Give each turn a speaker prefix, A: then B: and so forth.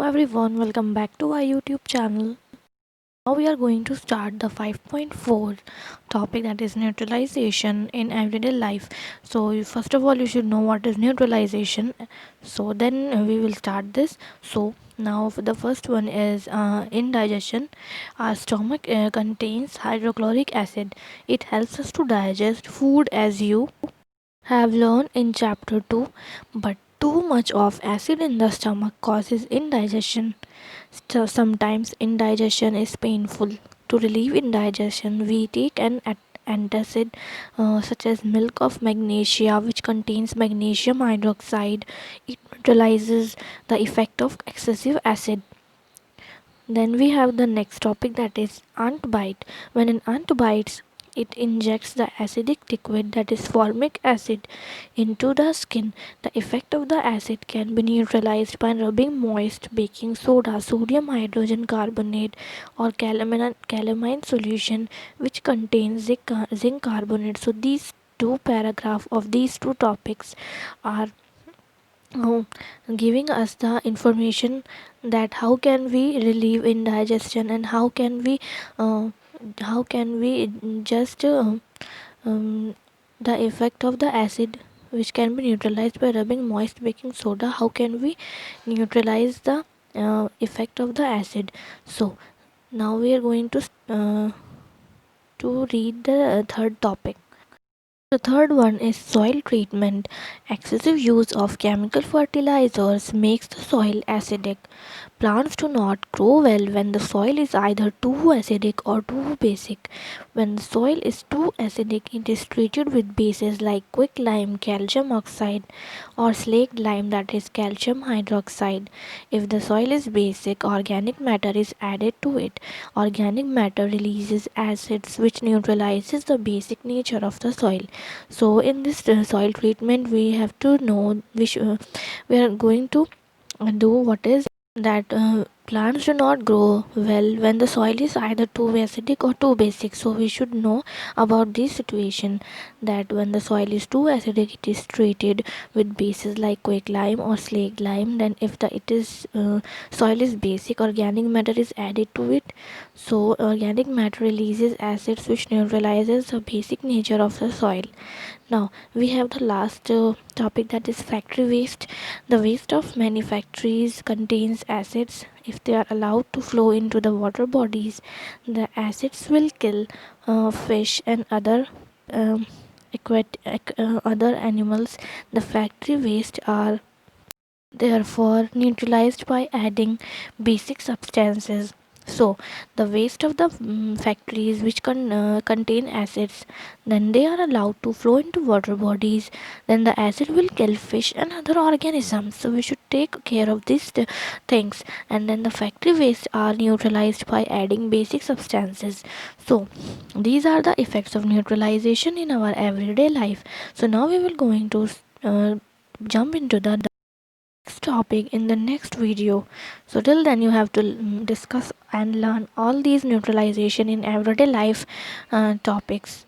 A: everyone, welcome back to our YouTube channel. Now we are going to start the 5.4 topic, that is neutralization in everyday life. So first of all you should know what is neutralization. So then we will start this. So now the first one is indigestion. Our stomach contains hydrochloric acid. It helps us to digest food, as you have learned in chapter 2, but too much of acid in the stomach causes indigestion. So sometimes indigestion is painful. To relieve indigestion, we take an antacid such as milk of magnesia, which contains magnesium hydroxide. It neutralizes the effect of excessive acid. Then we have the next topic, that is ant bite. When an ant bites, it injects the acidic liquid, that is formic acid, into the skin. The effect of the acid can be neutralized by rubbing moist baking soda, sodium hydrogen carbonate, or calamine solution which contains zinc carbonate. So these two paragraphs of these two topics are uh, giving us the information that how can we relieve indigestion, and how can we just um, the effect of the acid which can be neutralized by rubbing moist baking soda. How can we neutralize the effect of the acid? So now we are going to read the third topic. The third one is soil treatment. Excessive use of chemical fertilizers makes the soil acidic. Plants do not grow well when the soil is either too acidic or too basic. When the soil is too acidic, it is treated with bases like quicklime, calcium oxide, or slaked lime, that is calcium hydroxide. If the soil is basic, organic matter is added to it. Organic matter releases acids which neutralizes the basic nature of the soil. So in this soil treatment, we have to know we are going to do what is that plants do not grow well when the soil is either too acidic or too basic. So we should know about this situation, that when the soil is too acidic, it is treated with bases like quicklime or slaked lime. Then if the it is soil is basic, organic matter is added to it. So organic matter releases acids which neutralizes the basic nature of the soil. Now we have the last topic, that is factory waste. The waste of many factories contains acids. If they are allowed to flow into the water bodies, the acids will kill fish and um, other animals. The factory waste are therefore neutralized by adding basic substances. So the waste of the factories which contain acids, then they are allowed to flow into water bodies. Then the acid will kill fish and other organisms. So we should take care of these things. And then the factory waste are neutralized by adding basic substances. So these are the effects of neutralization in our everyday life. So now we will going to jump into the next topic in the next video. So till then you have to discuss and learn all these neutralization in everyday life topics.